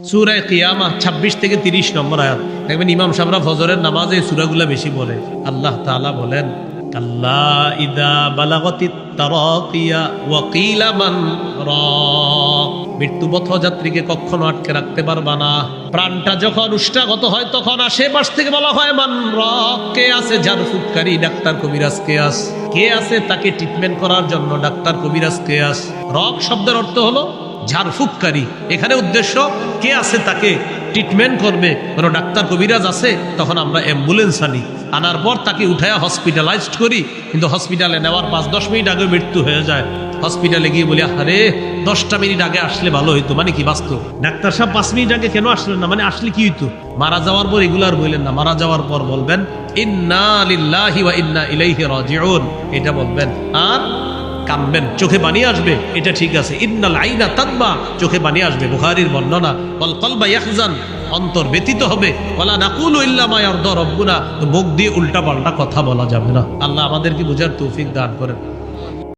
সূরা কিয়ামা 26 থেকে 30 নম্বর আয়াত দেখবেন ইমাম সাহেবরা ফজরের নামাজে এই সূরাগুলো বেশি বলে। আল্লাহ তাআলা বলেন, কাল্লা ইদা বালাগাতিত তারাকিয়া ওয়া কিলা মান রাক। মৃত্যুপথ যাত্রীকে কখনো আটকে রাখতে পারবা না। প্রাণটা যখন উষ্টাগত হয় তখন আশেপাশ থেকে বলা হয় মান রাক, কে আছে ঝাড়ফুঁককারী, ডাক্তার কবিরাজ কে আছে, কে আছে তাকে ট্রিটমেন্ট করার জন্য ডাক্তার কবিরাজ কে আছে। রক শব্দের অর্থ হলো ঝাড়ফুঁককারী। এখানে উদ্দেশ্য কে আছে তাকে ট্রিটমেন্ট করবে, কোনো ডাক্তার কবিরাজ আছে, তখন আমরা অ্যাম্বুলেন্স আনি, আনার পর তাকে উঠায়া হসপিটালাইজড করি। কিন্তু হসপিটালে নেওয়ার 5-10 মিনিট আগে মৃত্যু হয়ে যায়। হসপিটালে গিয়ে বলি, আরে 10টা মিনিট আগে আসলে ভালো হইতো, মানে কি বাস্তব? ডাক্তার সাহেব 5 মিনিট আগে কেন আসলেন না, মানে আসলে কি হইতো? মারা যাওয়ার পর এগুলার বললেন না, মারা যাওয়ার পর বলবেন ইন্না লিল্লাহি ওয়া ইন্না ইলাইহি রাজিউন, এটা বলবেন। আর কাঁদবেন, চোখে পানি আসবে, এটা ঠিক আছে। ইন্নাল আইনা তাদমা, চোখে পানি আসবে, বুখারীর বর্ণনা। ওয়াল কলবা ইয়াহজান, অন্তর ব্যথিত হবে। ওয়ালা নাকুলু ইল্লা মা ইয়ারদা রাব্বুনা, মুখ দিয়ে উল্টা পাল্টা কথা বলা যাবে না। আল্লাহ আমাদেরকে বুঝার তৌফিক দান করেন।